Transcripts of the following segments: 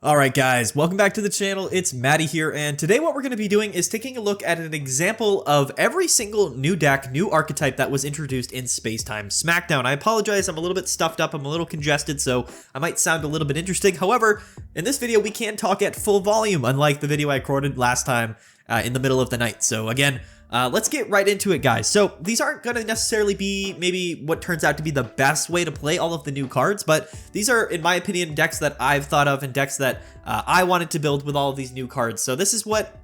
Alright guys, welcome back to the channel. It's Maddie here, and today what we're going to be doing is taking a look at an example of every single new deck, new archetype that was introduced in Space-Time Smackdown. I apologize, I'm a little bit stuffed up, I'm a little congested, so I might sound a little bit interesting. However, in this video we can talk at full volume, unlike the video I recorded last time in the middle of the night. So again, let's get right into it, guys. So these aren't going to necessarily be maybe what turns out to be the best way to play all of the new cards, but these are, in my opinion, decks that I've thought of and decks that I wanted to build with all of these new cards. So this is what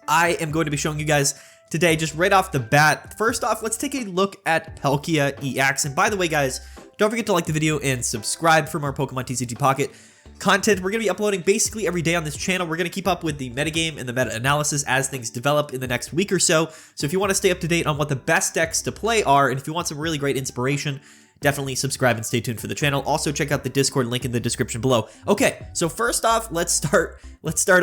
I am going to be showing you guys today, just right off the bat. First off, let's take a look at Palkia EX. And by the way, guys, don't forget to like the video and subscribe for more Pokemon TCG Pocket content. We're going to be uploading basically every day on this channel. We're going to keep up with the metagame and the meta analysis as things develop in the next week or so. So if you want to stay up to date on what the best decks to play are, and if you want some really great inspiration, definitely subscribe and stay tuned for the channel. Also check out the Discord link in the description below. Okay, so first off, let's start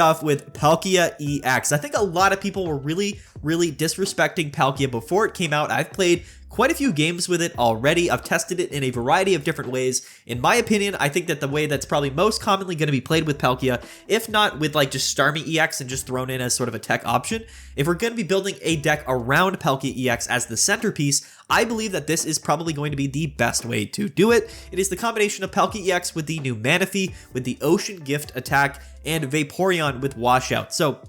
off with Palkia EX. I think a lot of people were really disrespecting Palkia before it came out. I've played quite a few games with it already. I've tested it in a variety of different ways. In my opinion, I think that the way that's probably most commonly going to be played with Palkia, if not with like just Starmie EX and just thrown in as sort of a tech option, if we're going to be building a deck around Palkia EX as the centerpiece, I believe that this is probably going to be the best way to do it. It is the combination of Palkia EX with the new Manaphy, with the Ocean Gift attack, and Vaporeon with Washout. So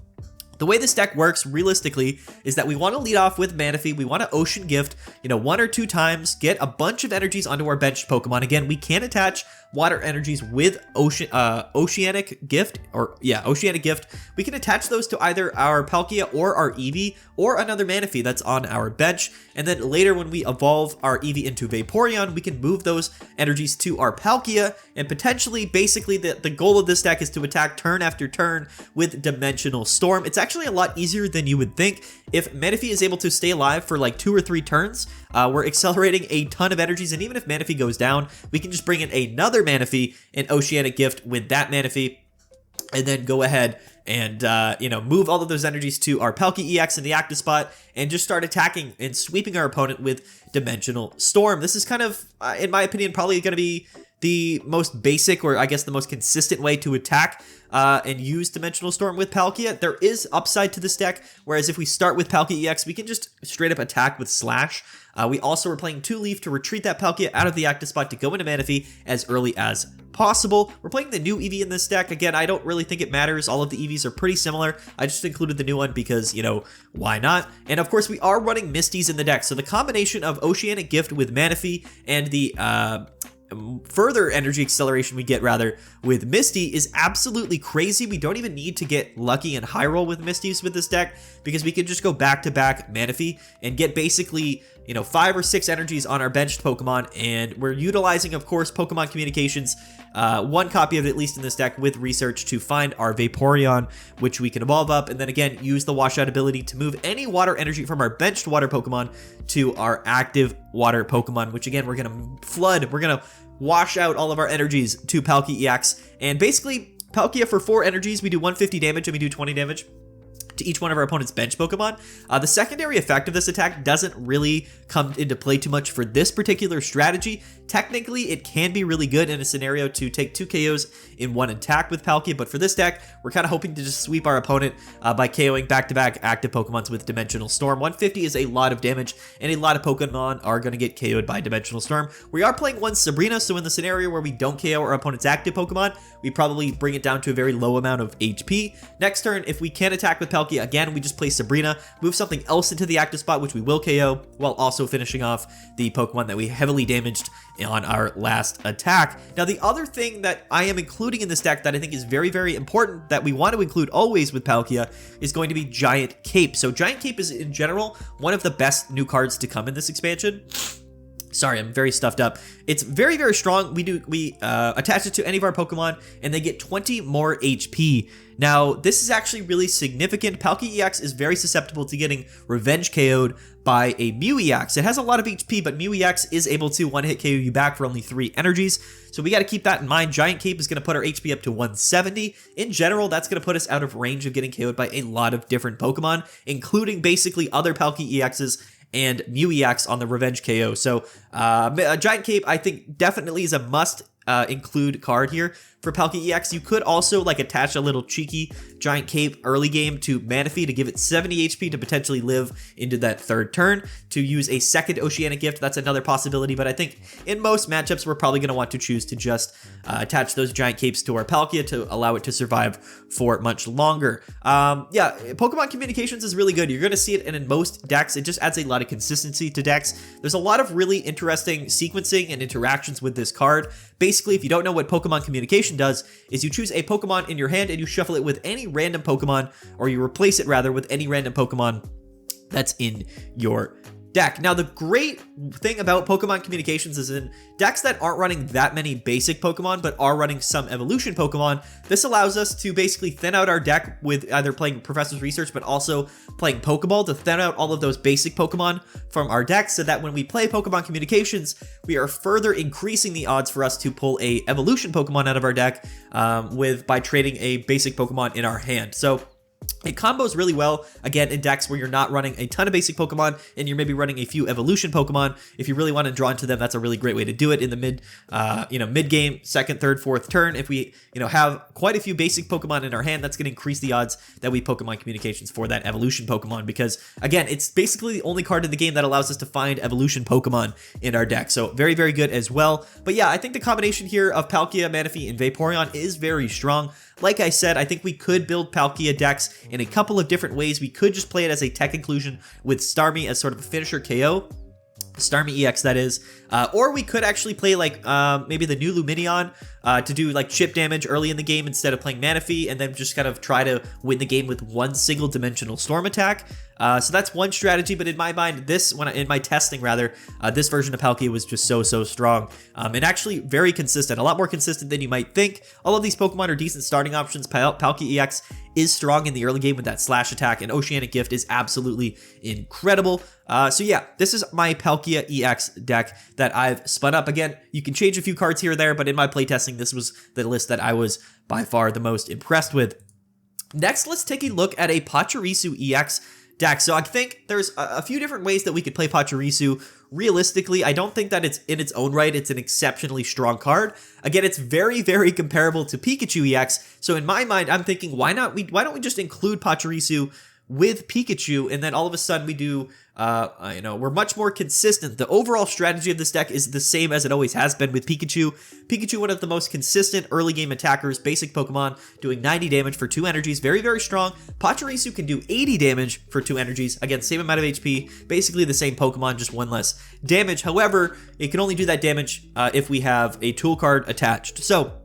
the way this deck works, realistically, is that we want to lead off with Manaphy. We want to Ocean Gift, one or two times, get a bunch of energies onto our benched Pokemon. Again, we can attach water energies with Oceanic Gift, Oceanic Gift. We can attach those to either our Palkia or our Eevee, or another Manaphy that's on our bench. And then later, when we evolve our Eevee into Vaporeon, we can move those energies to our Palkia, and potentially, basically, the goal of this deck is to attack turn after turn with Dimensional Storm. It's actually a lot easier than you would think. If Manaphy is able to stay alive for like 2 or 3 turns, we're accelerating a ton of energies, and even if Manaphy goes down, we can just bring in another Manaphy and Oceanic Gift with that Manaphy, and then go ahead and, move all of those energies to our Palkia EX in the active spot and just start attacking and sweeping our opponent with Dimensional Storm. This is kind of, in my opinion, probably going to be the most basic, or I guess the most consistent way to attack and use Dimensional Storm with Palkia. There is upside to this deck, whereas if we start with Palkia EX, we can just straight up attack with Slash. We also are playing 2-leaf to retreat that Palkia out of the active spot to go into Manaphy as early as possible. We're playing the new Eevee in this deck. Again, I don't really think it matters. All of the Eevees are pretty similar. I just included the new one because, why not? And of course, we are running Misties in the deck. So the combination of Oceanic Gift with Manaphy and the further energy acceleration we get with Misty is absolutely crazy. We don't even need to get lucky and high roll with Misties with this deck, because we can just go back-to-back Manaphy and get basically 5 or 6 energies on our benched Pokemon. And we're utilizing, of course, Pokemon Communications, 1 copy of it at least in this deck, with research to find our Vaporeon, which we can evolve up, and then again use the Washout ability to move any water energy from our benched water Pokemon to our active water Pokemon, which again we're going to flood, we're going to wash out all of our energies to Palkia EX. And basically, Palkia, for 4 energies, we do 150 damage and we do 20 damage to each one of our opponent's bench Pokemon. The secondary effect of this attack doesn't really come into play too much for this particular strategy. Technically, it can be really good in a scenario to take 2 KOs in 1 attack with Palkia, but for this deck, we're kind of hoping to just sweep our opponent by KOing back-to-back active Pokemons with Dimensional Storm. 150 is a lot of damage, and a lot of Pokemon are going to get KO'd by Dimensional Storm. We are playing 1 Sabrina, so in the scenario where we don't KO our opponent's active Pokemon, we probably bring it down to a very low amount of HP. Next turn, if we can attack with Palkia, again, we just play Sabrina, move something else into the active spot, which we will KO, while also finishing off the Pokemon that we heavily damaged on our last attack. Now, the other thing that I am including in this deck that I think is very important, that we want to include always with Palkia, is going to be Giant Cape. So Giant Cape is, in general, one of the best new cards to come in this expansion. Sorry, I'm very stuffed up. It's very strong. We attach it to any of our Pokemon, and they get 20 more HP. Now, this is actually really significant. Palkia EX is very susceptible to getting Revenge KO'd by a Mew EX. It has a lot of HP, but Mew EX is able to one-hit KO you back for only 3 energies. So we got to keep that in mind. Giant Cape is going to put our HP up to 170. In general, that's going to put us out of range of getting KO'd by a lot of different Pokemon, including basically other Palkia EXs and Mew EX on the Revenge KO. So Giant Cape, I think, definitely is a must include card here for Palkia EX. You could also like attach a little cheeky giant cape early game to Manaphy to give it 70 HP to potentially live into that third turn. To use a second Oceanic Gift, that's another possibility, but I think in most matchups we're probably going to want to choose to just attach those giant capes to our Palkia to allow it to survive for much longer. Yeah, Pokemon Communications is really good. You're going to see it in most decks. It just adds a lot of consistency to decks. There's a lot of really interesting sequencing and interactions with this card. Basically, if you don't know what Pokemon Communication does, is you choose a Pokemon in your hand and you shuffle it with any random Pokemon, or you replace it rather with any random Pokemon that's in your deck. Now, the great thing about Pokemon Communications is in decks that aren't running that many basic Pokemon, but are running some evolution Pokemon, this allows us to basically thin out our deck with either playing Professor's Research, but also playing Pokeball to thin out all of those basic Pokemon from our deck, so that when we play Pokemon Communications, we are further increasing the odds for us to pull a evolution Pokemon out of our deck by trading a basic Pokemon in our hand. So it combos really well, again, in decks where you're not running a ton of basic Pokemon and you're maybe running a few evolution Pokemon. If you really want to draw into them, that's a really great way to do it in the mid-game, second, third, fourth turn. If we, have quite a few basic Pokemon in our hand, that's going to increase the odds that we Pokemon Communications for that evolution Pokemon, because, again, it's basically the only card in the game that allows us to find evolution Pokemon in our deck. So very, very good as well. But yeah, I think the combination here of Palkia, Manaphy, and Vaporeon is very strong. Like I said, I think we could build Palkia decks in a couple of different ways. We could just play it as a tech inclusion with Starmie as sort of a finisher KO. Starmie EX, that is. Or we could actually play like maybe the new Lumineon to do like chip damage early in the game instead of playing Manaphy, and then just kind of try to win the game with one single dimensional storm attack. So that's one strategy, but in my mind, in my testing rather, this version of Palkia was just so strong and actually very consistent, a lot more consistent than you might think. All of these Pokemon are decent starting options. Palkia EX is strong in the early game with that slash attack, and Oceanic Gift is absolutely incredible. So yeah, this is my Palkia EX deck that I've spun up. Again, you can change a few cards here or there, but in my playtesting, this was the list that I was by far the most impressed with. Next, let's take a look at a Pachirisu EX deck. So I think there's a few different ways that we could play Pachirisu. Realistically, I don't think that it's in its own right, it's an exceptionally strong card. Again, it's very, very comparable to Pikachu EX. So in my mind, I'm thinking, why don't we just include Pachirisu with Pikachu, and then all of a sudden we do, we're much more consistent. The overall strategy of this deck is the same as it always has been with Pikachu. Pikachu, one of the most consistent early game attackers, basic Pokemon, doing 90 damage for 2 energies, very, very strong. Pachirisu can do 80 damage for 2 energies, again, same amount of HP, basically the same Pokemon, just one less damage. However, it can only do that damage if we have a tool card attached. So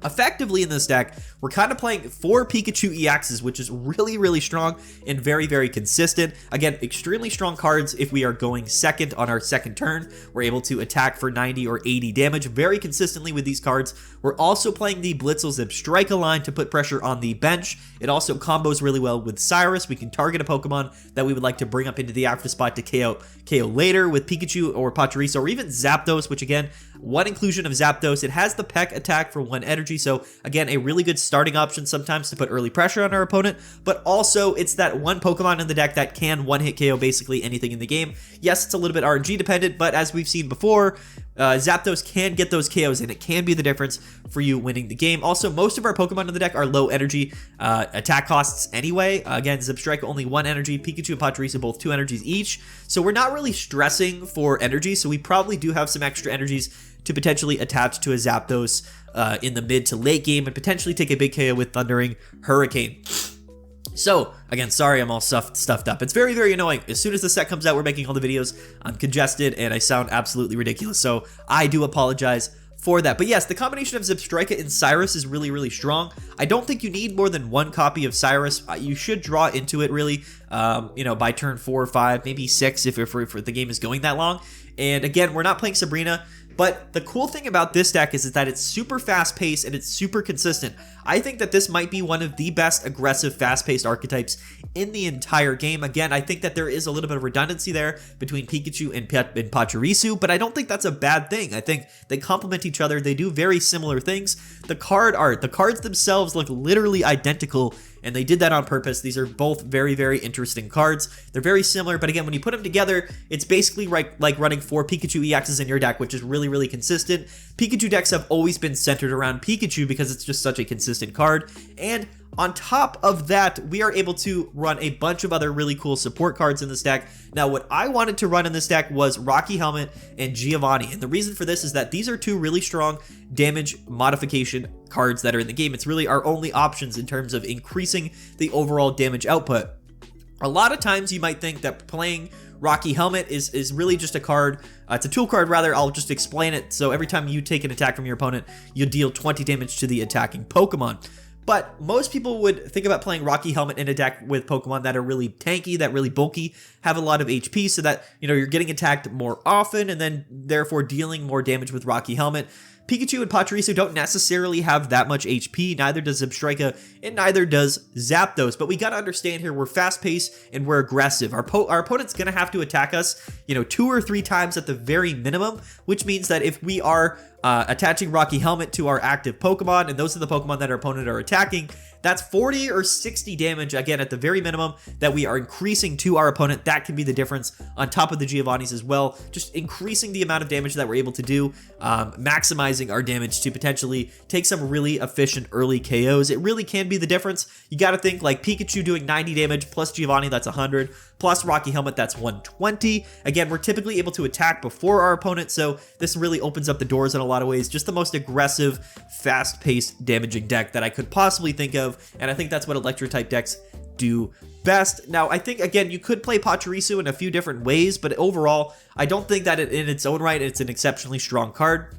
effectively in this deck, we're kind of playing 4 Pikachu EXs, which is really, really strong and very, very consistent. Again, extremely strong cards if we are going second on our second turn. We're able to attack for 90 or 80 damage very consistently with these cards. We're also playing the Blitzel Zebstrika line to put pressure on the bench. It also combos really well with Cyrus. We can target a Pokemon that we would like to bring up into the active spot to KO later with Pikachu or Pachirisu, or even Zapdos, which again, one inclusion of Zapdos. It has the Peck attack for 1 energy, so again, a really good starting option sometimes to put early pressure on our opponent, but also it's that one Pokemon in the deck that can one-hit KO basically anything in the game. Yes, it's a little bit RNG dependent, but as we've seen before, Zapdos can get those KOs, and it can be the difference for you winning the game. Also, most of our Pokemon in the deck are low energy attack costs anyway. Again, Zebstrika only 1 energy, Pikachu and Pachirisu both 2 energies each, so we're not really stressing for energy, so we probably do have some extra energies to potentially attach to a Zapdos in the mid to late game and potentially take a big KO with Thundering Hurricane. So, again, sorry I'm all stuffed up. It's very, very annoying. As soon as the set comes out, we're making all the videos. I'm congested and I sound absolutely ridiculous, so I do apologize for that. But yes, the combination of Zebstrika and Cyrus is really, really strong. I don't think you need more than 1 copy of Cyrus. You should draw into it really, by turn 4 or 5, maybe 6 if the game is going that long. And again, we're not playing Sabrina. But the cool thing about this deck is that it's super fast-paced and it's super consistent. I think that this might be one of the best aggressive, fast-paced archetypes in the entire game. Again, I think that there is a little bit of redundancy there between Pikachu and Pachirisu, but I don't think that's a bad thing. I think they complement each other. They do very similar things. The card art, the cards themselves look literally identical and they did that on purpose. These are both very, very interesting cards. They're very similar, but again, when you put them together, it's basically like running 4 Pikachu EXs in your deck, which is really, really consistent. Pikachu decks have always been centered around Pikachu because it's just such a consistent card, and on top of that, we are able to run a bunch of other really cool support cards in this deck. Now, what I wanted to run in this deck was Rocky Helmet and Giovanni, and the reason for this is that these are 2 really strong damage modification cards that are in the game. It's really our only options in terms of increasing the overall damage output. A lot of times you might think that playing Rocky Helmet is really just a card, it's a tool card rather. I'll just explain it. So every time you take an attack from your opponent, you deal 20 damage to the attacking Pokemon. But most people would think about playing Rocky Helmet in a deck with Pokemon that are really tanky, that really bulky, have a lot of HP, so that, you know, you're getting attacked more often and then therefore dealing more damage with Rocky Helmet. Pikachu and Pachirisu don't necessarily have that much HP, neither does Zebstrika, and neither does Zapdos. But we gotta understand here, we're fast-paced and we're aggressive. Our opponent's gonna have to attack us, you know, 2 or 3 times at the very minimum, which means that if we are attaching Rocky Helmet to our active Pokemon, and those are the Pokemon that our opponent are attacking, that's 40 or 60 damage, again, at the very minimum, that we are increasing to our opponent. That can be the difference on top of the Giovannis as well. Just increasing the amount of damage that we're able to do, maximizing our damage to potentially take some really efficient early KOs. It really can be the difference. You got to think like Pikachu doing 90 damage plus Giovanni, that's 100, plus Rocky Helmet, that's 120. Again, we're typically able to attack before our opponent, so this really opens up the doors in a lot of ways. Just the most aggressive, fast-paced, damaging deck that I could possibly think of, and I think that's what Electro-type decks do best. Now, I think, again, you could play Pachirisu in a few different ways, but overall, I don't think that in its own right, it's an exceptionally strong card.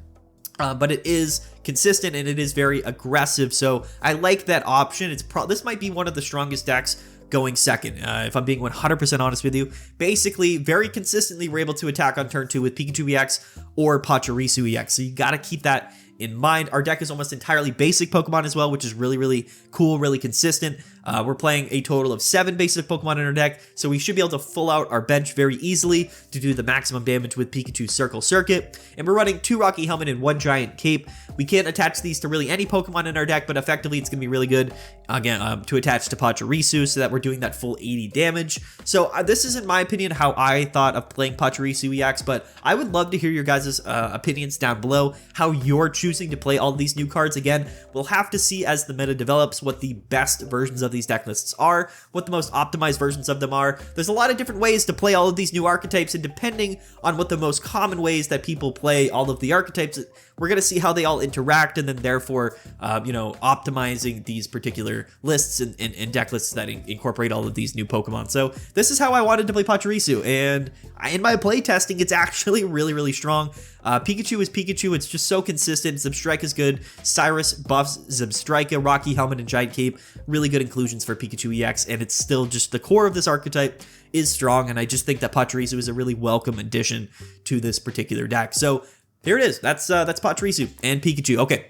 But it is consistent and it is very aggressive, so I like that option. This might be one of the strongest decks going second, if I'm being 100% honest with you. Basically, very consistently, we're able to attack on turn 2 with Pikachu EX or Pachirisu EX, so you gotta keep that in mind. Our deck is almost entirely basic Pokemon as well, which is really, really cool, really consistent. We're playing a total of 7 basic Pokemon in our deck, so we should be able to full out our bench very easily to do the maximum damage with Pikachu's Circle Circuit. And we're running 2 Rocky Helmet and 1 Giant Cape. We can't attach these to really any Pokemon in our deck, but effectively it's going to be really good, again, to attach to Pachirisu so that we're doing that full 80 damage. So this is, in my opinion, how I thought of playing Pachirisu EX, but I would love to hear your guys' opinions down below, how you're choosing to play all these new cards. Again, we'll have to see as the meta develops what the best versions of these deck lists are, what the most optimized versions of them are. There's a lot of different ways to play all of these new archetypes, and depending on what the most common ways that people play all of the archetypes, we're going to see how they all interact, and then therefore, you know, optimizing these particular lists and deck lists that incorporate all of these new Pokemon. So this is how I wanted to play Pachirisu, and in my play testing, it's actually really, really strong. Pikachu is Pikachu. It's just so consistent. Zebstrika is good. Cyrus buffs Zebstrika, Rocky Helmet, and Giant Cape. Really good inclusions for Pikachu EX, and it's still just the core of this archetype is strong, and I just think that Pachirisu is a really welcome addition to this particular deck. So here it is. That's Pachirisu and Pikachu. Okay.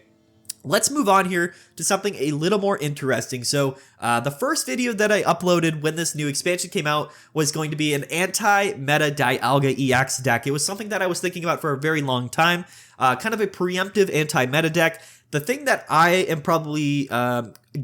Let's move on here to something a little more interesting. So the first video that I uploaded when this new expansion came out was going to be an anti-meta Dialga EX deck. It was something that I was thinking about for a very long time, kind of a preemptive anti-meta deck. The thing that I am probably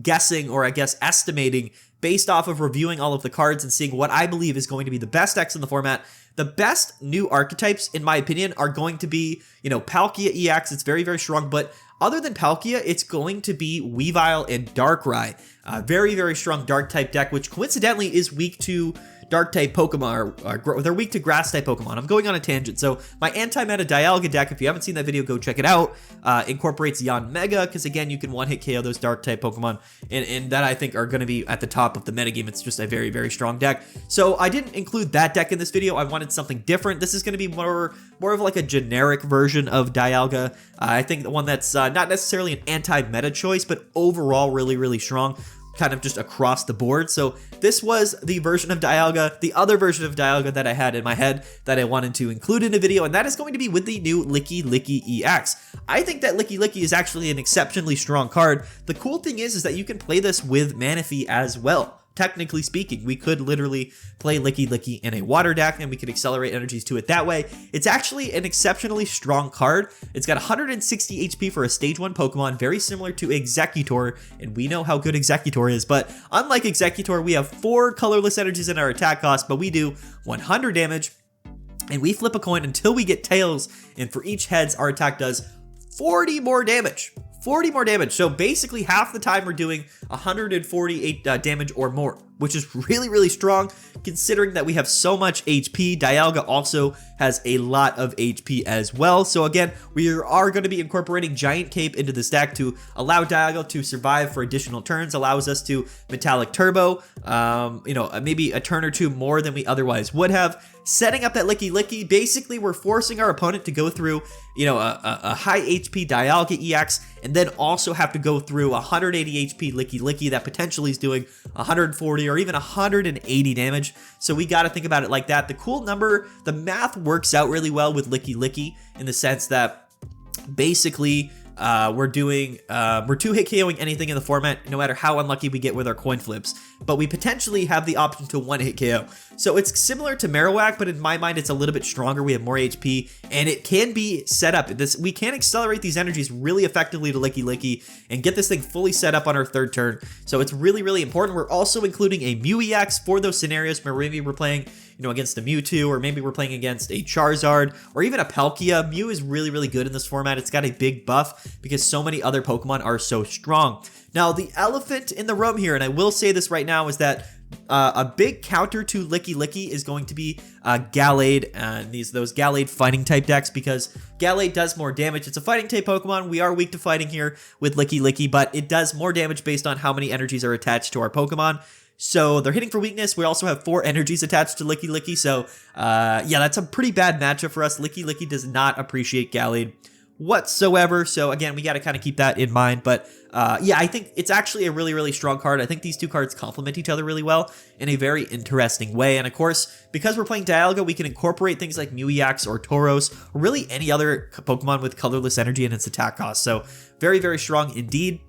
guessing, or I guess estimating, based off of reviewing all of the cards and seeing what I believe is going to be the best decks in the format, the best new archetypes, in my opinion, are going to be, you know, Palkia EX. It's very, very strong, but other than Palkia, it's going to be Weavile and Darkrai. Very, very strong Dark-type deck, which coincidentally is weak to Dark-type Pokemon, or they're weak to Grass-type Pokemon. I'm going on a tangent. So my anti-meta Dialga deck, if you haven't seen that video, go check it out, incorporates Yanmega, because again, you can one-hit KO those Dark-type Pokemon, and that I think are going to be at the top of the metagame. It's just a very, very strong deck. So I didn't include that deck in this video. I wanted something different. This is going to be more of like a generic version of Dialga. I think the one that's not necessarily an anti-meta choice, but overall really, really strong, kind of just across the board. So this was the version of Dialga, the other version of Dialga that I had in my head that I wanted to include in a video, and that is going to be with the new Lickilicky EX. I think that Lickilicky is actually an exceptionally strong card. The cool thing is that you can play this with Manaphy as well. technically speaking, we could literally play Lickilicky in a water deck and we could accelerate energies to it that way. It's actually an exceptionally strong card. It's got 160 HP for a stage 1 Pokemon, very similar to Executor, and we know how good Executor is, but unlike Executor, we have 4 colorless energies in our attack cost, but we do 100 damage, and we flip a coin until we get tails, and for each heads, our attack does 40 more damage. 40 more damage. So basically half the time we're doing 148 damage or more, which is really, really strong considering that we have so much HP. Dialga also has a lot of HP as well. So again, we are going to be incorporating Giant Cape into this deck to allow Dialga to survive for additional turns, allows us to Metallic Turbo, you know, maybe a turn or two more than we otherwise would have. Setting up that Lickilicky, basically we're forcing our opponent to go through, you know, a high HP Dialga EX, and then also have to go through 180 HP Lickilicky that potentially is doing 140 or even 180 damage. So we got to think about it like that. The cool number, the math works out really well with Lickilicky in the sense that basically we're 2-hit KOing anything in the format, no matter how unlucky we get with our coin flips, but we potentially have the option to 1-hit KO. So it's similar to Marowak, but in my mind, it's a little bit stronger. We have more HP, and it can be set up. We can accelerate these energies really effectively to Lickilicky and get this thing fully set up on our 3rd turn. So it's really, really important. We're also including a Mew EX for those scenarios where maybe we're playing, you know, against a Mewtwo, or maybe we're playing against a Charizard, or even a Palkia. Mew is really, really good in this format. It's got a big buff because so many other Pokemon are so strong. Now, the elephant in the room here, and I will say this right now, is that a big counter to Lickilicky is going to be Gallade and those Gallade fighting type decks, because Gallade does more damage. It's a fighting type Pokemon. We are weak to fighting here with Lickilicky, but it does more damage based on how many energies are attached to our Pokemon. So they're hitting for weakness. We also have 4 energies attached to Lickilicky. So yeah, that's a pretty bad matchup for us. Lickilicky does not appreciate Gallade whatsoever. So again, we got to kind of keep that in mind. But yeah, I think it's actually a really, really strong card. I think these two cards complement each other really well in a very interesting way. And of course, because we're playing Dialga, we can incorporate things like Mew EX or Tauros, or really any other Pokemon with colorless energy in its attack cost. So very, very strong indeed.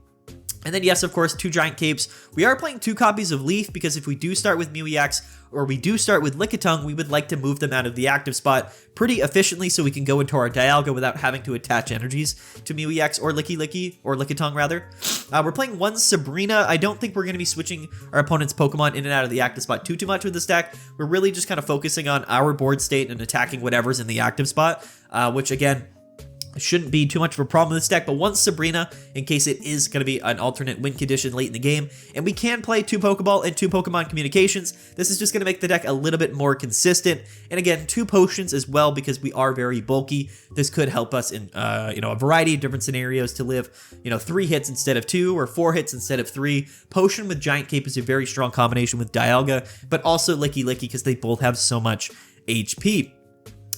And then yes, of course, 2 Giant Capes. We are playing 2 copies of Leaf because if we do start with Mew EX or we do start with Lickitung, we would like to move them out of the active spot pretty efficiently so we can go into our Dialga without having to attach energies to Mew EX or Lickilicky, or Lickitung rather. We're playing 1 Sabrina. I don't think we're going to be switching our opponent's Pokemon in and out of the active spot too much with this deck. We're really just kind of focusing on our board state and attacking whatever's in the active spot, which again, shouldn't be too much of a problem with this deck, but 1 Sabrina in case it is going to be an alternate win condition late in the game. And we can play 2 Pokeball and 2 Pokemon Communications. This is just going to make the deck a little bit more consistent. And again, 2 Potions as well because we are very bulky. This could help us in you know, a variety of different scenarios to live, you know, 3 hits instead of 2 or 4 hits instead of 3. Potion with Giant Cape is a very strong combination with Dialga, but also Lickilicky because they both have so much HP.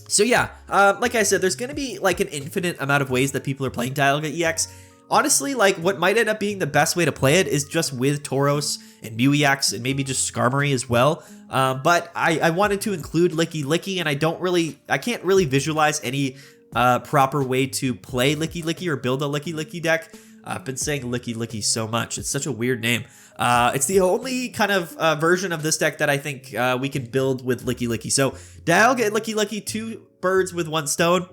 So yeah, like I said, there's going to be like an infinite amount of ways that people are playing Dialga EX. Honestly, like what might end up being the best way to play it is just with Tauros and Mew EX and maybe just Skarmory as well. But I wanted to include Lickilicky, and I can't really visualize any proper way to play Lickilicky or build a Lickilicky deck. I've been saying Lickilicky so much. It's such a weird name. It's the only kind of version of this deck that I think we can build with Lickilicky. So Dialga and Lickilicky, 2 birds with 1 stone.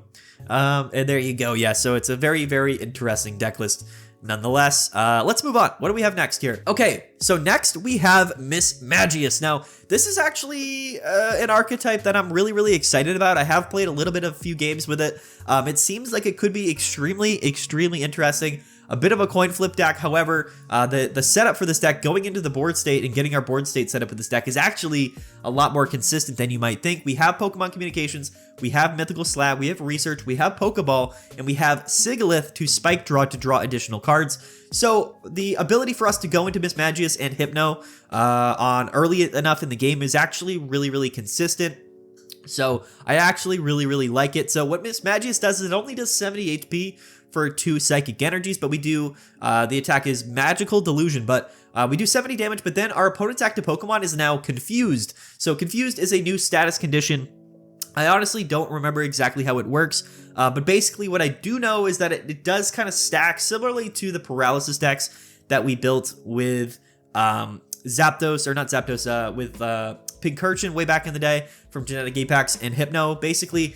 And there you go. Yeah, so it's a very, very interesting deck list nonetheless. Let's move on. What do we have next here? Okay, so next we have Mismagius. Now, this is actually an archetype that I'm really, really excited about. I have played a few games with it. It seems like it could be extremely, extremely interesting. A bit of a coin flip deck. However, the setup for this deck, going into the board state and getting our board state set up with this deck, is actually a lot more consistent than you might think. We have Pokemon Communications, we have Mythical Slab, we have Research, we have Pokeball, and we have Sigilyph to Spike Draw to draw additional cards. So the ability for us to go into Mismagius and Hypno on early enough in the game is actually really, really consistent. So I actually really, really like it. So what Mismagius does is it only does 70 HP for 2 Psychic Energies, but we do, the attack is Magical Delusion, but we do 70 damage, but then our opponent's active Pokemon is now Confused. So Confused is a new status condition. I honestly don't remember exactly how it works, but basically what I do know is that it does kind of stack similarly to the Paralysis decks that we built with Zapdos, or not Zapdos, with Pincurchin way back in the day from Genetic Apex and Hypno. Basically,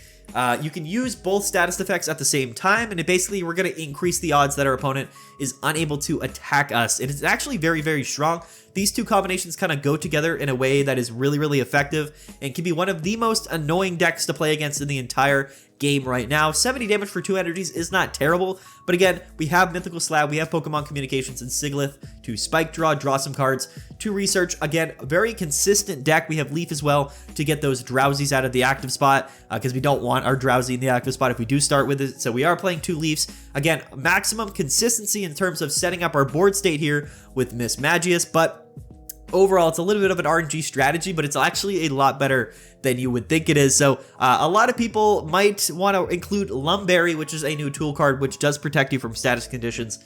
you can use both status effects at the same time, and basically we're going to increase the odds that our opponent is unable to attack us. It is actually very, very strong. These two combinations kind of go together in a way that is really, really effective and can be one of the most annoying decks to play against in the entire game right now. 70 damage for 2 energies is not terrible, but again, we have Mythical Slab, we have Pokemon Communications and Sigilyph to Spike draw some cards, to research. Again, a very consistent deck. We have Leaf as well to get those Drowsies out of the active spot, because we don't want our Drowsy in the active spot if we do start with it. So we are playing 2 Leafs. Again, maximum consistency in terms of setting up our board state here with Mismagius, but overall, it's a little bit of an RNG strategy, but it's actually a lot better than you would think it is. So a lot of people might want to include Lumberry, which is a new tool card, which does protect you from status conditions.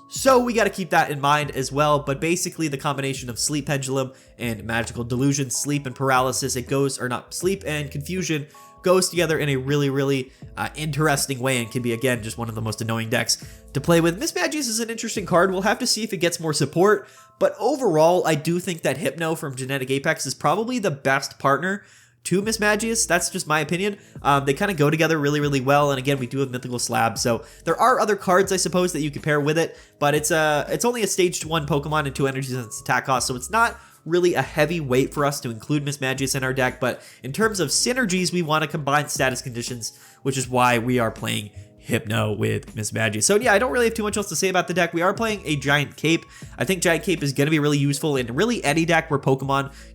So we got to keep that in mind as well. But basically, the combination of Sleep Pendulum and Magical Delusion, Sleep and Paralysis, it goes, or not, Sleep and Confusion goes together in a really, really interesting way, and can be, again, just one of the most annoying decks to play with. Mismagius is an interesting card. We'll have to see if it gets more support, but overall, I do think that Hypno from Genetic Apex is probably the best partner to Mismagius. That's just my opinion. They kind of go together really, really well, and again, we do have Mythical Slab, so there are other cards, I suppose, that you could pair with it, but it's only a Stage 1 Pokemon and 2 energies in its attack cost, so it's not really a heavy weight for us to include Mismagius in our deck. But in terms of synergies, we want to combine status conditions, which is why we are playing Hypno with Mismagius. So yeah, I don't really have too much else to say about the deck. We are playing a Giant Cape. I think Giant Cape is going to be really useful in really any deck where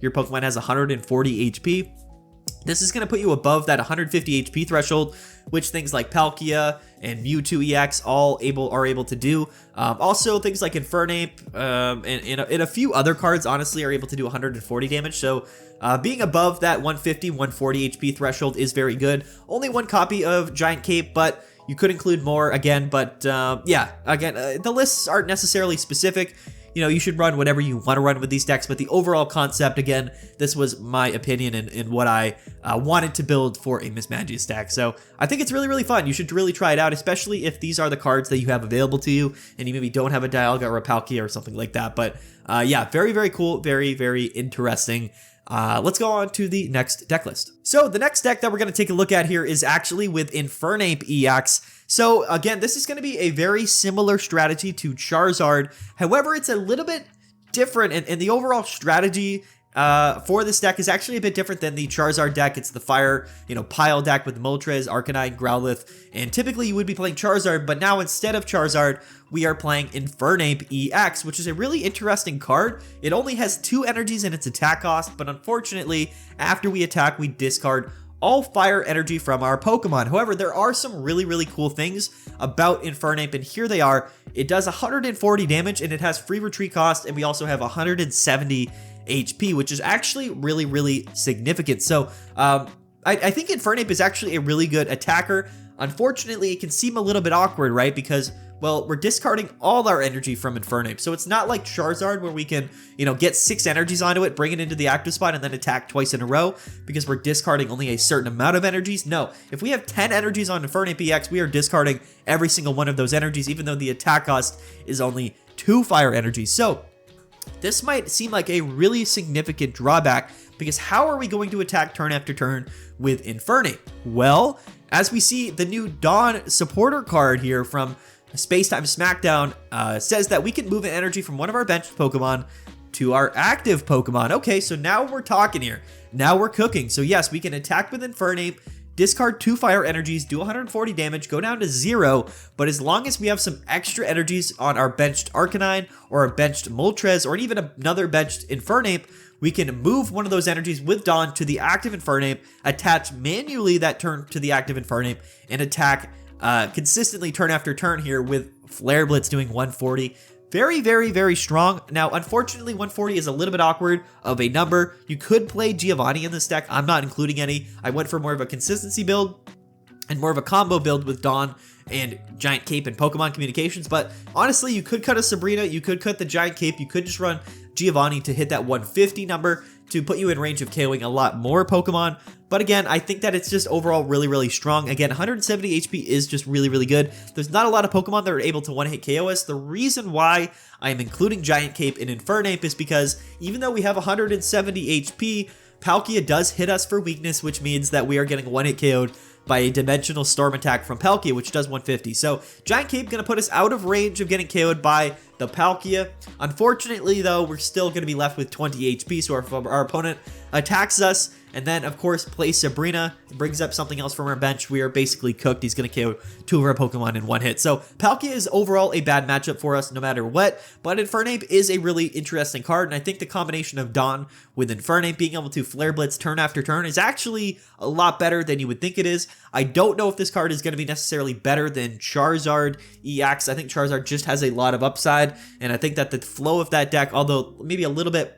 your Pokemon has 140 HP. This is going to put you above that 150 HP threshold, which things like Palkia and Mewtwo EX are able to do. Also, things like Infernape and a few other cards, honestly, are able to do 140 damage. So being above that 150, 140 HP threshold is very good. Only one copy of Giant Cape, but you could include more again. But yeah, again, the lists aren't necessarily specific. You know, you should run whatever you want to run with these decks, but the overall concept, again, this was my opinion and what I wanted to build for a Mismagius deck. So I think it's really, really fun. You should really try it out, especially if these are the cards that you have available to you and you maybe don't have a Dialga or a Palkia or something like that. But yeah, very, very cool. Very, very interesting. Let's go on to the next deck list. So the next deck that we're going to take a look at here is actually with Infernape EX. So again, this is going to be a very similar strategy to Charizard. However, it's a little bit different, and the overall strategy for this deck is actually a bit different than the Charizard deck. It's the fire, pile deck with Moltres, Arcanine, Growlithe, and typically you would be playing Charizard, but now instead of Charizard, we are playing Infernape EX, which is a really interesting card. It only has 2 energies in its attack cost, but unfortunately, after we attack, we discard all fire energy from our Pokemon. However, there are some really, really cool things about Infernape, and here they are. It does 140 damage, and it has free retreat cost, and we also have 170 HP, which is actually really, really significant. So I think Infernape is actually a really good attacker. Unfortunately, it can seem a little bit awkward, right? Because, well, we're discarding all our energy from Infernape. So it's not like Charizard where we can, get 6 energies onto it, bring it into the active spot, and then attack twice in a row because we're discarding only a certain amount of energies. No, if we have 10 energies on Infernape EX, we are discarding every single one of those energies, even though the attack cost is only 2 fire energies. So this might seem like a really significant drawback, because how are we going to attack turn after turn with Infernape? Well, as we see, the new Dawn supporter card here from Spacetime Smackdown says that we can move an energy from one of our benched Pokemon to our active Pokemon. Okay, so now we're talking here. Now we're cooking. So yes, we can attack with Infernape, discard 2 fire energies, do 140 damage, go down to 0, but as long as we have some extra energies on our benched Arcanine or our benched Moltres or even another benched Infernape, we can move one of those energies with Dawn to the active Infernape, attach manually that turn to the active Infernape, and attack consistently turn after turn here with Flare Blitz doing 140. Very, very, very strong. Now, unfortunately, 140 is a little bit awkward of a number. You could play Giovanni in this deck. I'm not including any. I went for more of a consistency build and more of a combo build with Dawn and Giant Cape and Pokemon Communications. But honestly, you could cut a Sabrina. You could cut the Giant Cape. You could just run Giovanni to hit that 150 number. to put you in range of KOing a lot more Pokemon. But again, I think that it's just overall really strong. Again, 170 HP is just really good. There's not a lot of Pokemon that are able to one-hit KO us. The reason why I am including Giant Cape in Infernape is because even though we have 170 HP, Palkia does hit us for weakness, which means that we are getting one-hit KO'd by a Dimensional Storm attack from Palkia, which does 150. So Giant Cape going to put us out of range of getting KO'd by the Palkia. Unfortunately, though, we're still going to be left with 20 HP, so our opponent attacks us, and then, of course, plays Sabrina, brings up something else from our bench. We are basically cooked. He's going to KO 2 of our Pokemon in 1 hit. So Palkia is overall a bad matchup for us no matter what, but Infernape is a really interesting card, and I think the combination of Dawn with Infernape being able to Flare Blitz turn after turn is actually a lot better than you would think it is. I don't know if this card is going to be necessarily better than Charizard EX. I think Charizard just has a lot of upside, and I think that the flow of that deck, although maybe a little bit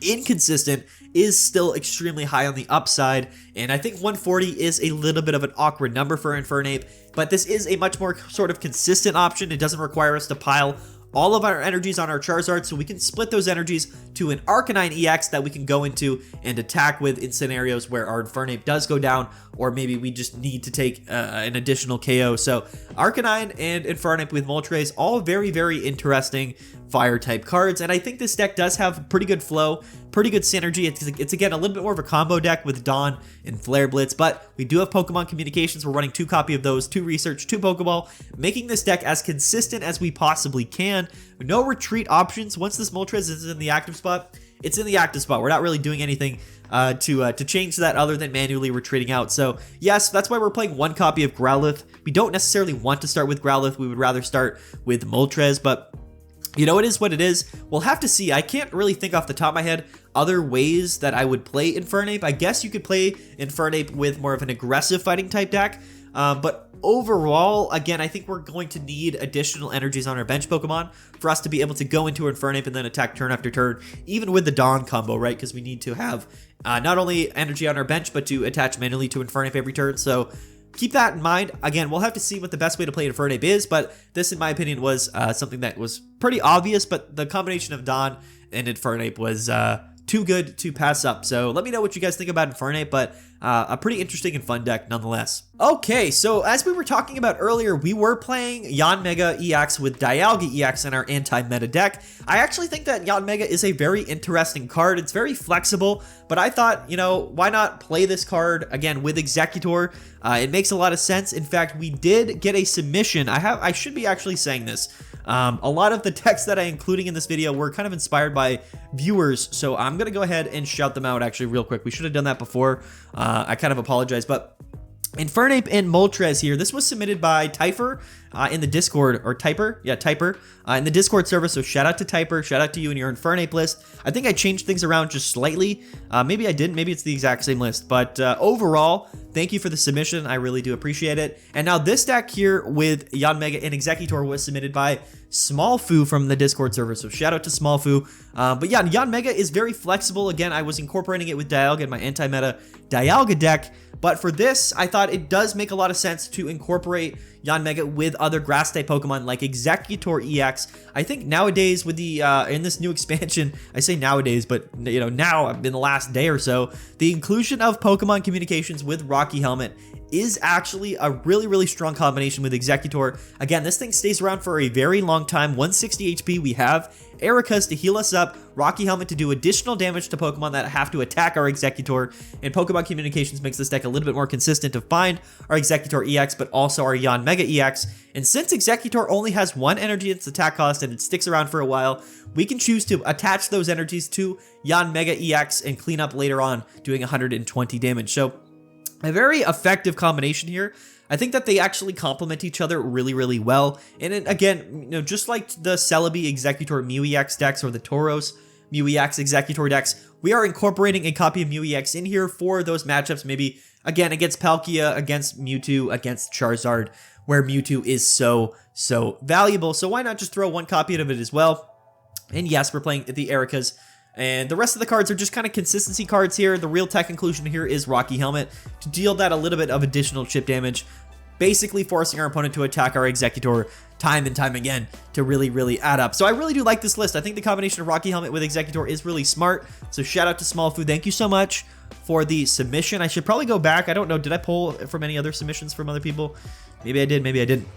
inconsistent, is still extremely high on the upside, and I think 140 is a little bit of an awkward number for Infernape, but this is a much more sort of consistent option. It doesn't require us to pile all of our energies on our Charizard, so we can split those energies to an Arcanine EX that we can go into and attack with in scenarios where our Infernape does go down, or maybe we just need to take an additional KO. So Arcanine and Infernape with Moltres, all very interesting fire type cards, and I think this deck does have pretty good flow, pretty good synergy. It's again a little bit more of a combo deck with Dawn and Flare Blitz, but we do have Pokemon Communications. We're running 2 copy of those, 2 Research, 2 Pokeball, making this deck as consistent as we possibly can. No retreat options. Once this Moltres is in the active spot, it's in the active spot. We're not really doing anything to change that other than manually retreating out. So yes, that's why we're playing 1 copy of Growlithe. We don't necessarily want to start with Growlithe. We would rather start with Moltres, but you know, it is what it is. We'll have to see. I can't really think off the top of my head other ways that I would play Infernape. I guess you could play Infernape with more of an aggressive fighting type deck, but overall, again, I think we're going to need additional energies on our bench Pokemon for us to be able to go into Infernape and then attack turn after turn, even with the Dawn combo, right? Because we need to have not only energy on our bench, but to attach manually to Infernape every turn. So keep that in mind. Again, we'll have to see what the best way to play Infernape is, but this, in my opinion, was something that was pretty obvious, but the combination of Dawn and Infernape was too good to pass up. So let me know what you guys think about Infernape, but a pretty interesting and fun deck nonetheless. Okay, so as we were talking about earlier, we were playing Yanmega EX with Dialga EX in our anti-meta deck. I actually think that Yanmega is a very interesting card. It's very flexible, but I thought, you know, why not play this card again with Exeggutor? It makes a lot of sense. In fact, we did get a submission. I should be actually saying this. A lot of the decks that I'm including in this video were kind of inspired by viewers, so I'm going to go ahead and shout them out actually real quick. We should have done that before. I kind of apologize, but Infernape and Moltres here. This was submitted by Typer in the Discord, or Typer, yeah, Typer, in the Discord server. So shout out to Typer, shout out to you and your Infernape list. I think I changed things around just slightly. Maybe I didn't, maybe it's the exact same list, but overall, thank you for the submission. I really do appreciate it. And now this deck here with Yanmega and Exeggutor was submitted by Smallfoo from the Discord server. So shout out to Smallfoo. But yeah, Yanmega is very flexible. Again, I was incorporating it with Dialga in my anti-meta Dialga deck. But for this, I thought it does make a lot of sense to incorporate Yanmega with other grass-type Pokemon like Exeggutor EX. I think nowadays with the, in this new expansion, I say nowadays, but you know, now in the last day or so, the inclusion of Pokemon Communications with Rocky Helmet is actually a really strong combination with Exeggutor. Again, this thing stays around for a very long time. 160 HP. We have Erika's to heal us up, Rocky Helmet to do additional damage to Pokemon that have to attack our Exeggutor, and Pokemon Communications makes this deck a little bit more consistent to find our Exeggutor EX, but also our Yanmega EX. And since Exeggutor only has 1 energy in its attack cost and it sticks around for a while, we can choose to attach those energies to Yanmega EX and clean up later on, doing 120 damage. So a very effective combination here. I think that they actually complement each other really well. And it, again, you know, just like the Celebi Exeggutor Mew EX decks or the Tauros Mew EX Exeggutor decks, we are incorporating a copy of Mew EX in here for those matchups, maybe again against Palkia, against Mewtwo, against Charizard, where Mewtwo is so valuable. So why not just throw 1 copy of it as well? And yes, we're playing the Erikas. And the rest of the cards are just kind of consistency cards here. The real tech inclusion here is Rocky Helmet to deal that a little bit of additional chip damage. basically forcing our opponent to attack our Executor time and time again to really add up. So I really do like this list. I think the combination of Rocky Helmet with Executor is really smart. So shout out to Small Food. Thank you so much for the submission. I should probably go back. I don't know. Did I pull from any other submissions from other people? Maybe I did. Maybe I didn't.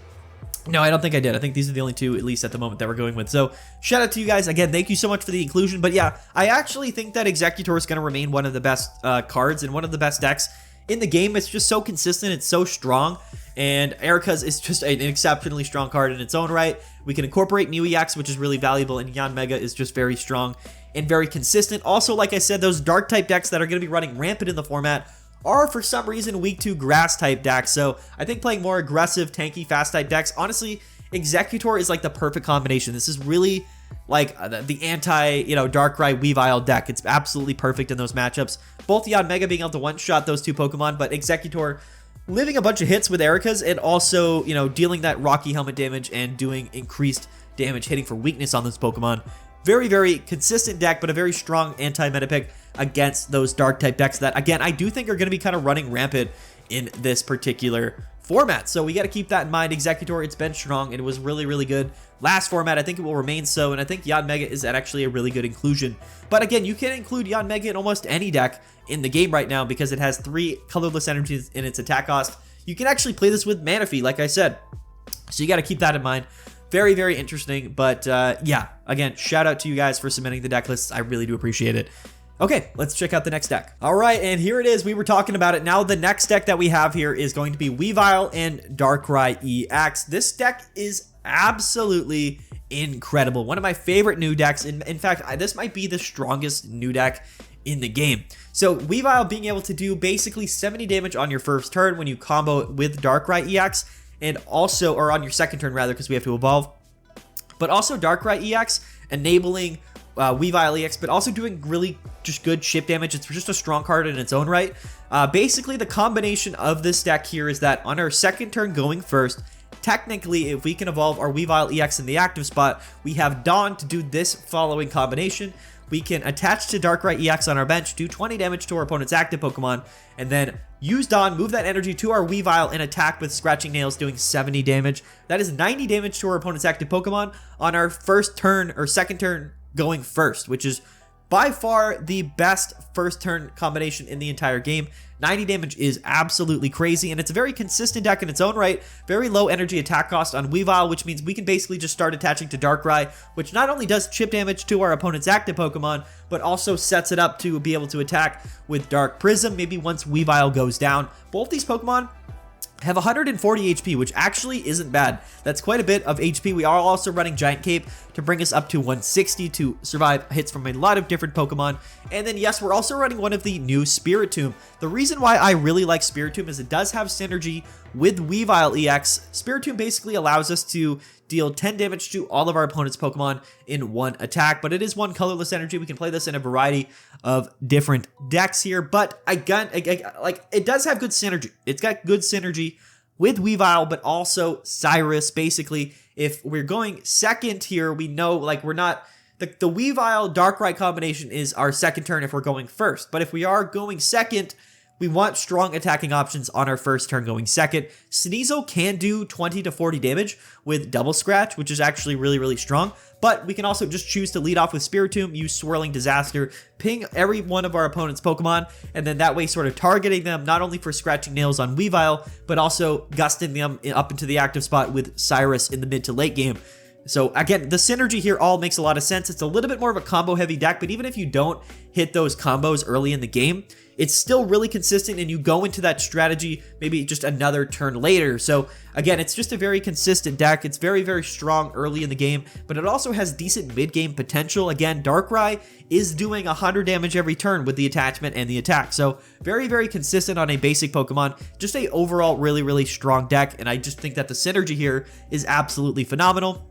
No, I don't think I did. I think these are the only two, at least at the moment, that we're going with. So shout out to you guys. Again, thank you so much for the inclusion. But yeah, I actually think that Executor is going to remain one of the best cards and one of the best decks in the game. It's just so consistent. It's so strong. And Erica's is just an exceptionally strong card in its own right. We can incorporate new EX, which is really valuable. And Yanmega is just very strong and very consistent. Also, like I said, those dark type decks that are going to be running rampant in the format are for some reason weak to grass type decks. So I think playing more aggressive, tanky, fast type decks, honestly, Executor is like the perfect combination. This is really like the anti, Darkrai Weavile deck. It's absolutely perfect in those matchups. Both Yanmega being able to one-shot those two Pokemon, but Executor living a bunch of hits with Erica's and also, dealing that Rocky Helmet damage and doing increased damage hitting for weakness on those Pokemon. Very, very consistent deck, but a very strong anti-meta pick against those dark type decks that, again, I do think are going to be kind of running rampant in this particular format. So we got to keep that in mind. Executor, it's been strong. It was really good last format. I think it will remain so, and I think Yanmega is actually a really good inclusion. But again, you can include Yanmega in almost any deck in the game right now because it has 3 colorless energies in its attack cost. You can actually play this with Manaphy, like I said. So you got to keep that in mind. Very, very interesting. But yeah, again, shout out to you guys for submitting the deck lists. I really do appreciate it. Okay, let's check out the next deck. All right, and here it is. We were talking about it. Now the next deck that we have here is going to be Weavile and Darkrai EX. This deck is absolutely incredible. One of my favorite new decks. In fact, this might be the strongest new deck in the game. So Weavile being able to do basically 70 damage on your first turn when you combo it with Darkrai EX, and also, or on your second turn rather, because we have to evolve. But also Darkrai EX enabling Weavile EX, but also doing really just good chip damage. It's just a strong card in its own right. Basically, the combination of this deck here is that on our second turn going first, technically, if we can evolve our Weavile EX in the active spot, we have Dawn to do this following combination. We can attach to Darkrai EX on our bench, do 20 damage to our opponent's active Pokemon, and then use Dawn, move that energy to our Weavile, and attack with Scratching Nails, doing 70 damage. That is 90 damage to our opponent's active Pokemon on our first turn or second turn going first, which is by far the best first turn combination in the entire game. 90 damage is absolutely crazy, and it's a very consistent deck in its own right. Very low energy attack cost on Weavile, which means we can basically just start attaching to Darkrai, which not only does chip damage to our opponent's active Pokemon, but also sets it up to be able to attack with Dark Prism, maybe once Weavile goes down. Both these Pokemon have 140 HP, which actually isn't bad. That's quite a bit of HP. We are also running Giant Cape to bring us up to 160 to survive hits from a lot of different Pokemon. And then, yes, we're also running one of the new Spiritomb. The reason why I really like Spiritomb is it does have synergy with Weavile EX. Spiritomb basically allows us to deal 10 damage to all of our opponent's Pokemon in one attack, but it is one colorless energy. We can play this in a variety of different decks here, but like it does have good synergy. It's got good synergy with Weavile, but also Cyrus. Basically, if we're going second here, we know like we're not the Weavile Darkrai combination is our second turn if we're going first, but if we are going second, we want strong attacking options on our first turn going second. Sneasel can do 20 to 40 damage with Double Scratch, which is actually really strong. But we can also just choose to lead off with Spiritomb, use Swirling Disaster, ping every one of our opponent's Pokemon, and then that way sort of targeting them not only for Scratching Nails on Weavile, but also gusting them up into the active spot with Cyrus in the mid to late game. So again, the synergy here all makes a lot of sense. It's a little bit more of a combo heavy deck, but even if you don't hit those combos early in the game, it's still really consistent and you go into that strategy maybe just another turn later. So again, it's just a very consistent deck. It's very strong early in the game, but it also has decent mid-game potential. Again, Darkrai is doing 100 damage every turn with the attachment and the attack. So very consistent on a basic Pokemon. Just a overall really strong deck, and I just think that the synergy here is absolutely phenomenal.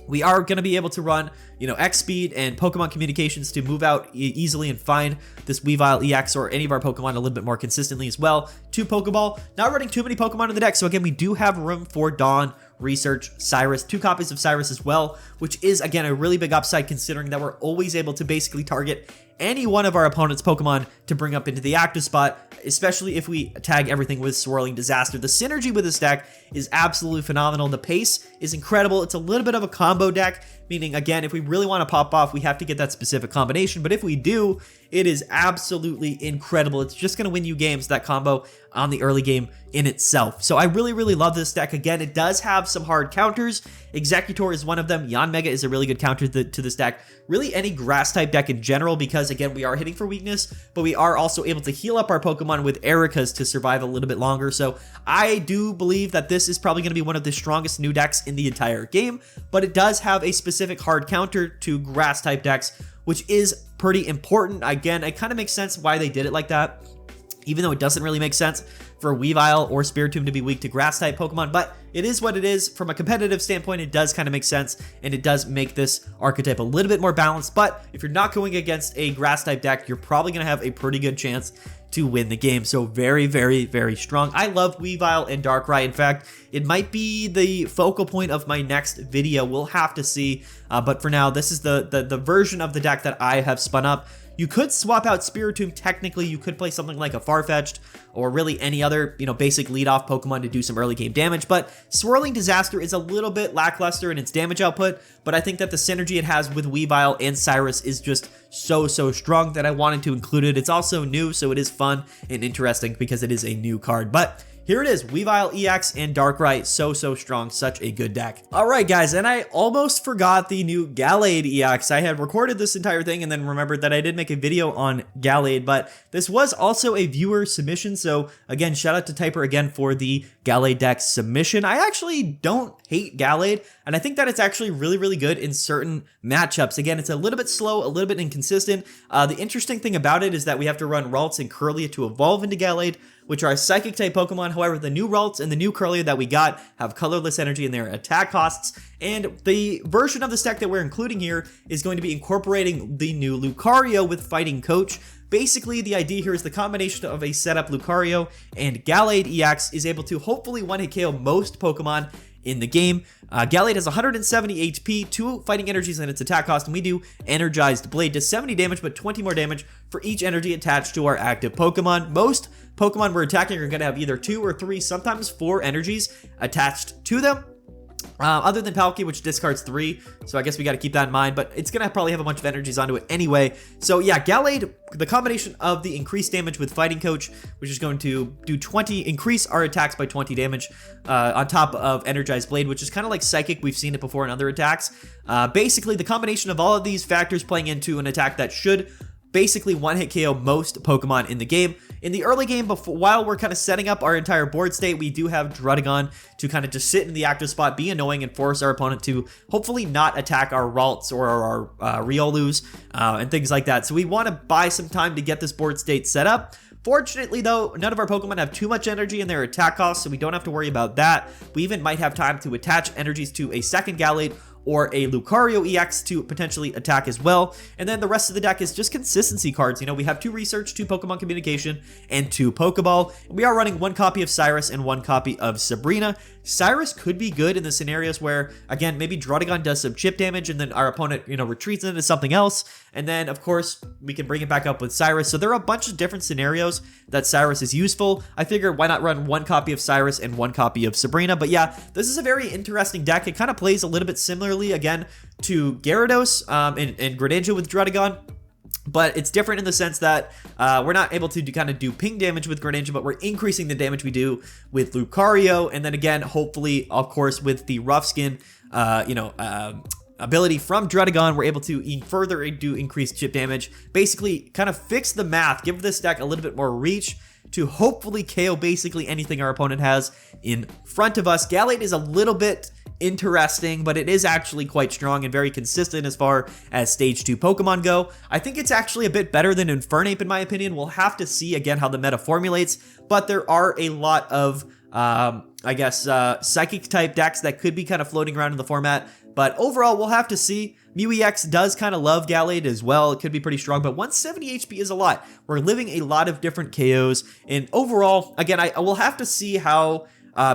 We are going to be able to run, X speed and Pokemon communications to move out easily and find this Weavile EX or any of our Pokemon a little bit more consistently as well. 2 Pokeball, not running too many Pokemon in the deck. So again, we do have room for Dawn, Research, Cyrus, 2 copies of Cyrus as well, which is again a really big upside considering that we're always able to basically target any one of our opponent's Pokemon to bring up into the active spot, especially if we tag everything with Swirling Disaster. The synergy with this deck is absolutely phenomenal. The pace is incredible. It's a little bit of a combo deck, meaning, again, if we really want to pop off, we have to get that specific combination. But if we do, it is absolutely incredible. It's just going to win you games, that combo on the early game in itself. So I really, really love this deck. Again, it does have some hard counters. Executor is one of them. Yanmega is a really good counter to this deck. Really, any grass type deck in general, because again, we are hitting for weakness, but we are also able to heal up our Pokemon with Ericas to survive a little bit longer. So I do believe that this is probably going to be one of the strongest new decks in the entire game, but it does have a specific hard counter to grass type decks, which is pretty important. Again, it kind of makes sense why they did it like that, even though it doesn't really make sense for Weavile or Spiritomb to be weak to grass type Pokemon, but it is what it is. From a competitive standpoint, it does kind of make sense, and it does make this archetype a little bit more balanced. But if you're not going against a grass type deck, you're probably going to have a pretty good chance to win the game. So very, very, very strong. I love Weavile and Darkrai. In fact, it might be the focal point of my next video. We'll have to see. But for now, this is the version of the deck that I have spun up. You could swap out Spiritomb. Technically, you could play something like a Farfetch'd or really any other, basic leadoff Pokemon to do some early game damage. But Swirling Disaster is a little bit lackluster in its damage output, but I think that the synergy it has with Weavile and Cyrus is just so strong that I wanted to include it. It's also new, so it is fun and interesting because it is a new card. But here it is, Weavile EX and Darkrai, so strong, such a good deck. All right, guys, and I almost forgot the new Gallade EX. I had recorded this entire thing and then remembered that I did make a video on Gallade, but this was also a viewer submission, so again, shout out to Typer again for the Gallade deck submission. I actually don't hate Gallade, and I think that it's actually really good in certain matchups. Again, it's a little bit slow, a little bit inconsistent. The interesting thing about it is that we have to run Ralts and Kirlia to evolve into Gallade, which are Psychic type Pokemon. However, the new Ralts and the new Kirlia that we got have colorless energy in their attack costs, and the version of this deck that we're including here is going to be incorporating the new Lucario with Fighting Coach. Basically, the idea here is the combination of a setup Lucario and Gallade EX is able to hopefully one-hit KO most Pokemon in the game. Gallade has 170 HP, 2 fighting energies in its attack cost, and we do Energized Blade, does 70 damage, but 20 more damage for each energy attached to our active Pokemon. Most Pokemon we're attacking are going to have either 2 or 3, sometimes 4 energies attached to them. Other than Palkia, which discards 3, so I guess we got to keep that in mind, but it's going to probably have a bunch of energies onto it anyway. So yeah, Gallade, the combination of the increased damage with Fighting Coach, which is going to do increase our attacks by 20 damage, on top of Energized Blade, which is kind of like Psychic. We've seen it before in other attacks. Basically, the combination of all of these factors playing into an attack that should basically one-hit KO most Pokemon in the game. In the early game, while we're kind of setting up our entire board state, we do have Druddigon to kind of just sit in the active spot, be annoying, and force our opponent to hopefully not attack our Ralts or our Riolus and things like that. So we want to buy some time to get this board state set up. Fortunately, though, none of our Pokemon have too much energy in their attack costs, so we don't have to worry about that. We even might have time to attach energies to a second Gallade or a Lucario EX to potentially attack as well. And then the rest of the deck is just consistency cards. We have 2 Research, 2 Pokemon Communication, and 2 Pokeball. We are running 1 copy of Cyrus and 1 copy of Sabrina. Cyrus could be good in the scenarios where, again, maybe Druddigon does some chip damage and then our opponent, retreats into something else. And then, of course, we can bring it back up with Cyrus. So there are a bunch of different scenarios that Cyrus is useful. I figured why not run 1 copy of Cyrus and 1 copy of Sabrina. But yeah, this is a very interesting deck. It kind of plays a little bit similarly, again, to Gyarados and Greninja with Druddigon. But it's different in the sense that we're not able to kind of do ping damage with Greninja, but we're increasing the damage we do with Lucario. And then again, hopefully, of course, with the Rough Skin, ability from Druddigon, we're able to further do increased chip damage. Basically, kind of fix the math, give this deck a little bit more reach to hopefully KO basically anything our opponent has in front of us. Gallade is a little bit interesting, but it is actually quite strong and very consistent as far as stage 2 Pokemon go. I think it's actually a bit better than Infernape in my opinion. We'll have to see again how the meta formulates, but there are a lot of psychic type decks that could be kind of floating around in the format, but overall we'll have to see. Mew EX does kind of love Gallade as well. It could be pretty strong, but 170 HP is a lot. We're living a lot of different KOs, and overall, again, I will have to see how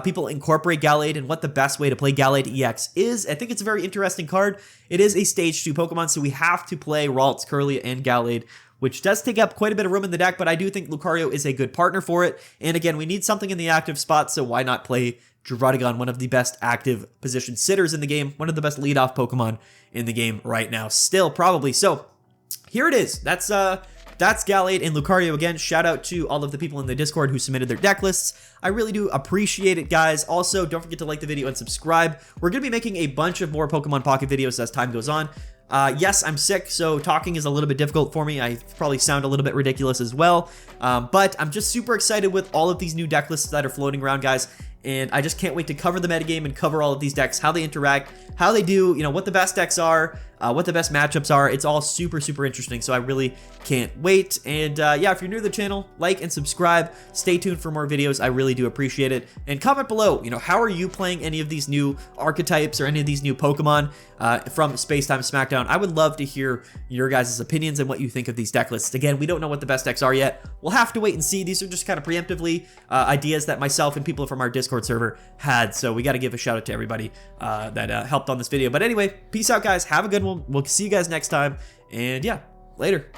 people incorporate Gallade and what the best way to play Gallade EX is. I think it's a very interesting card. It is a stage 2 Pokemon, so we have to play Ralts, Kirlia, and Gallade which does take up quite a bit of room in the deck, but I do think Lucario is a good partner for it. And again, we need something in the active spot, so why not play Druddigon, one of the best active position sitters in the game, one of the best leadoff Pokemon in the game right now, still probably. So here it is. That's Gallade and Lucario again. Shout out to all of the people in the Discord who submitted their deck lists. I really do appreciate it, guys. Also, don't forget to like the video and subscribe. We're going to be making a bunch of more Pokemon Pocket videos as time goes on. Yes, I'm sick, so talking is a little bit difficult for me. I probably sound a little bit ridiculous as well. But I'm just super excited with all of these new deck lists that are floating around, guys. And I just can't wait to cover the metagame and cover all of these decks, how they interact, how they do, you know, what the best decks are, what the best matchups are. It's all super, super interesting, so I really can't wait. And yeah, if you're new to the channel, like and subscribe. Stay tuned for more videos. I really do appreciate it. And comment below, you know, how are you playing any of these new archetypes or any of these new Pokemon from Spacetime Smackdown? I would love to hear your guys' opinions and what you think of these deck lists. Again, we don't know what the best decks are yet. We'll have to wait and see. These are just kind of preemptively ideas that myself and people from our Discord server had, so we got to give a shout out to everybody that helped on this video. But anyway, peace out, guys. Have a good one. We'll see you guys next time, and yeah, later.